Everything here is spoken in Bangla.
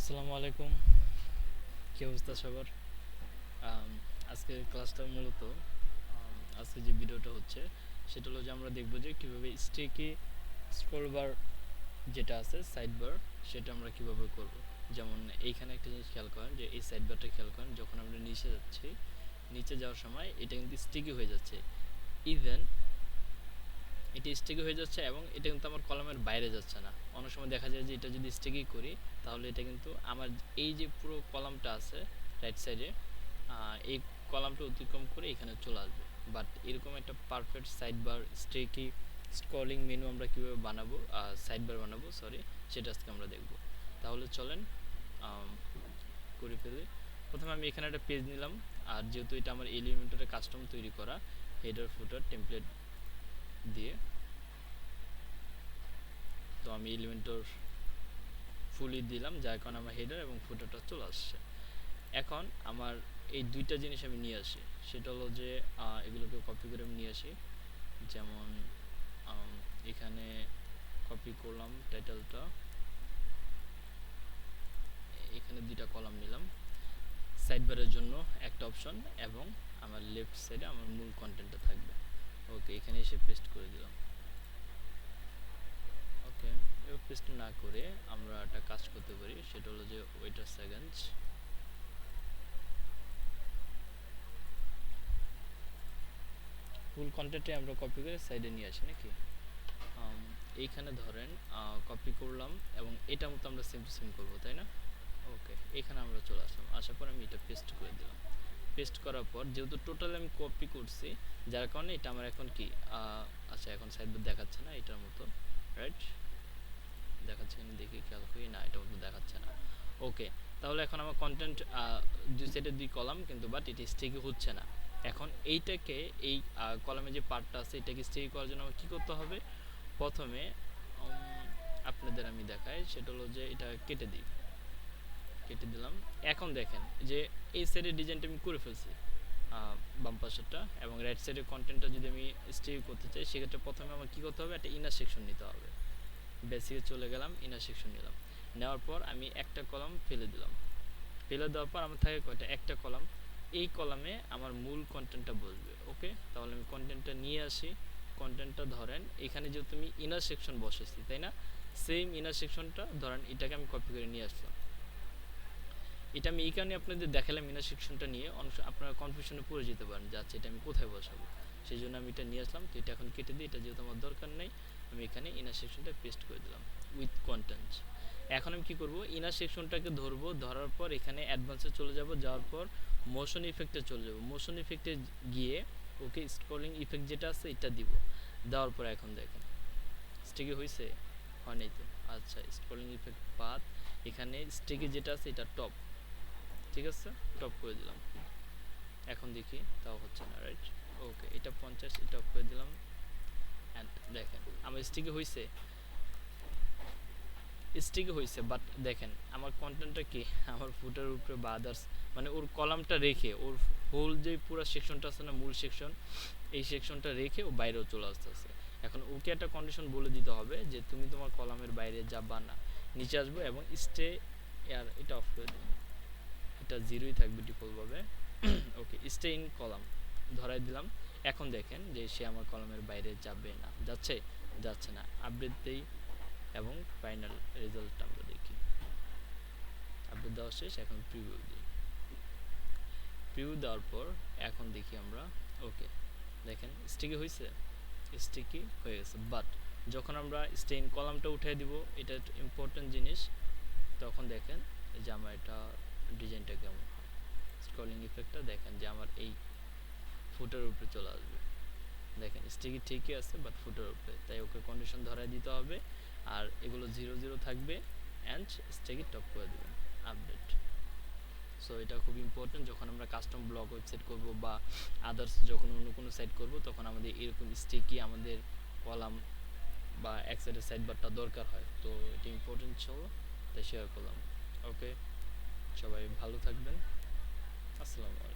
আসসালামু আলাইকুম, কি অবস্থা সবার? আম, আজকের ক্লাসটা মূলত আজকে যে ভিডিওটা হচ্ছে সেটা হলো যে আমরা দেখব যে কীভাবে স্টেকি স্ক্রল বার যেটা আছে সাইড বার সেটা আমরা কিভাবে করব। যেমন এইখানে একটা জিনিস খেয়াল করেন যে এই সাইড বারটা খেয়াল করেন, যখন আমরা নিচে যাচ্ছি নিচে যাওয়ার সময় এটা কিন্তু স্টিকি হয়ে যাচ্ছে। ইভেন এটা স্টিকি হয়ে যাচ্ছে এবং এটা কিন্তু আমার কলামের বাইরে যাচ্ছে না। অনেক সময় দেখা যায় যে এটা যদি স্টিকি করি তাহলে এটা কিন্তু আমার এই যে পুরো কলামটা আছে রাইট সাইডে, এই কলামটা অতিক্রম করে এখানে চলে আসবে। বাট এরকম একটা perfect side bar sticky scrolling menu আমরা কীভাবে বানাবো, সাইড বার বানাবো সরি, সেটা আজকে আমরা দেখব। তাহলে চলেন করে ফেলি। প্রথমে আমি এখানে একটা পেজ নিলাম, আর যেহেতু এটা আমার এলিমেন্টরে কাস্টম তৈরি করা হেডার ফুটার টেমপ্লেট দিয়ে, তো আমি এলিমেন্টর ফুলি দিলাম যার কারণে আমার হেডার এবং ফুটারটা চলে আসছে। এখন আমার এই দুইটা জিনিস আমি নিয়ে আসি, সেটা হলো যে এগুলোকে কপি করে আমি নিয়ে আসি। যেমন এখানে কপি করলাম টাইটেলটা, এখানে দুইটা কলাম নিলাম, সাইড বারের জন্য একটা অপশন এবং আমার লেফট সাইডে আমার মূল কন্টেন্টটা থাকবে। ওকে, এখানে এসে পেস্ট করে দিলাম। ওকে, এবার পেস্ট না করে আমরা একটা কাজ করতে পারি, সেটা হলো যে ওয়েট আ সেকেন্ড, ফুল কন্টেন্টে আমরা কপি করে সাইডে নিয়ে আসি নাকি। এইখানে ধরেন কপি করলাম এবং এটা মতো আমরা সেম টু সেম করবো, তাই না? ওকে, এখানে আমরা চলে আসলাম, আসার পর আমি এটা পেস্ট করে দিলাম। পেস্ট করার পর যেহেতু টোটাল আমি কপি করছি যার কারণে এটা আমার এখন কি আচ্ছা এখন সাইডবার দেখাচ্ছে না এটার মতো, রাইট? দেখাচ্ছে কিনা দেখি, খেয়াল করি, না এটা মতো দেখাচ্ছে না। ওকে, তাহলে এখন আমার কন্টেন্ট দুই সাইডে দুই কলাম কিন্তু বাট এটা স্টিকি হচ্ছে না। এখন এইটাকে এই কলামে যে পার্টটা আছে এটাকে স্টিকি করার জন্য আমার কী করতে হবে? প্রথমে আপনাদের আমি দেখাই, সেটা হলো যে এটা কেটে দিই, কেটে দিলাম। এখন দেখেন যে এই সাইডের ডিজাইনটা আমি করে ফেলছি বাম পাশেরটা, এবং রাইট সাইডের কন্টেন্টটা যদি আমি স্টে করতে চাই সেক্ষেত্রে প্রথমে আমার কী করতে হবে? একটা ইনার সেকশন নিতে হবে। বেসিকে চলে গেলাম, ইনার সেকশন নিলাম, নেওয়ার পর আমি একটা কলাম ফেলে দিলাম। ফেলে দেওয়ার পর আমার থাকে কয়টা? একটা কলাম। এই কলামে আমার মূল কন্টেন্টটা বসবে। ওকে, তাহলে আমি কন্টেন্টটা নিয়ে আসি। কন্টেন্টটা ধরেন এখানে যেহেতু তুমি ইনার সেকশন বসেছি তাই না, সেম ইনার সেকশনটা ধরেন এটাকে আমি কপি করে নিয়ে আসলাম। এটা আমি এই কারণে আপনাদের দেখালাম ইনার সেকশনটা নিয়ে, অনেক আপনারা কনফিউশনে পড়ে যেতে পারেন যে আচ্ছা এটা আমি কোথায় বসাবো, সেই জন্য আমি এটা নিয়ে আসলাম। তো এটা এখন কেটে দিই, এটা যেহেতু আমার দরকার নেই, আমি এখানে ইনার সেকশনটা পেস্ট করে দিলাম উইথ কন্টেন্টস। এখন আমি কি করব? ইনার সেকশনটাকে ধরবো, ধরার পর এখানে অ্যাডভান্সে চলে যাব, যাওয়ার পর মোশন ইফেক্টে চলে যাব। মোশন ইফেক্টে গিয়ে ওকে স্ক্রলিং ইফেক্ট যেটা আছে এটা দিব। দেওয়ার পর এখন দেখেন স্টিকি হয়েছে, হয় নাই তো। আচ্ছা, স্ক্রলিং ইফেক্ট পাথ, এখানে স্টিকি যেটা আছে এটা টপ, ঠিক আছে, টপ করে দিলাম। এখন দেখি তাও হচ্ছে না, রাইট? ওকে, এটা 50, এটা টপ করে দিলাম। অ্যান্ড দেখেন আমার স্টিকি হয়েছে, স্টিকি হয়েছে, বাট দেখেন আমার কন্টেন্টটা কি আমার ফুটার উপরে বা আদার্স মানে ওর কলামটা রেখে, ওর হোল যে পুরো সেকশনটা আছে না মূল সেকশন, এই সেকশনটা রেখে ও বাইরেও চলে আসতেছে। এখন ওকে একটা কন্ডিশন বলে দিতে হবে যে তুমি তোমার কলামের বাইরে যাবা না, নিচে আসবো এবং স্টে, আর এটা অফ করে দিন, এটা জিরোই থাকবে ডিফল্টভাবে। ওকে, স্টে ইন কলাম ধরাই দিলাম। এখন দেখেন যে সে আমার কলামের বাইরে যাবে না, যাচ্ছে? যাচ্ছে না। আপডেট দেই এবং ফাইনাল রেজাল্টটা আমরা দেখি। আপডেট দেওয়া শেষ, এখন প্রিভিউ দিই। প্রিভিউ দেওয়ার পর এখন দেখি আমরা, ওকে দেখেন স্টিকি হয়েছে, স্টিকি হয়ে গেছে। বাট যখন আমরা স্টে ইন কলামটা উঠিয়ে দিব, এটা ইম্পর্টেন্ট জিনিস, তখন দেখেন যে আমার এটা ডিজাইনটা কেমন হয়। স্ক্রলিং ইফেক্টটা দেখেন যে আমার এই ফুটের উপরে চলে আসবে। দেখেন স্টিকি ঠিকই আছে বাট ফুটের উপরে, তাই ওকে কন্ডিশন ধরাই দিতে হবে। আর এগুলো 0 0 থাকবে অ্যান্ড স্টিকি টপ করে দেবেন। আপডেট। সো এটা খুব ইম্পর্টেন্ট, যখন আমরা কাস্টম ব্লগ ওয়েবসাইট করব বা আদার্স যখন অন্য কোনো সাইট করব তখন আমাদের এরকম স্টিকি আমাদের কলাম বা এক সাইডের সাইড বারটা দরকার হয়। তো এটা ইম্পর্টেন্ট ছিল, তাই শেয়ার করলাম। ওকে, সবাই ভালো থাকবেন। আসসালামু আলাইকুম।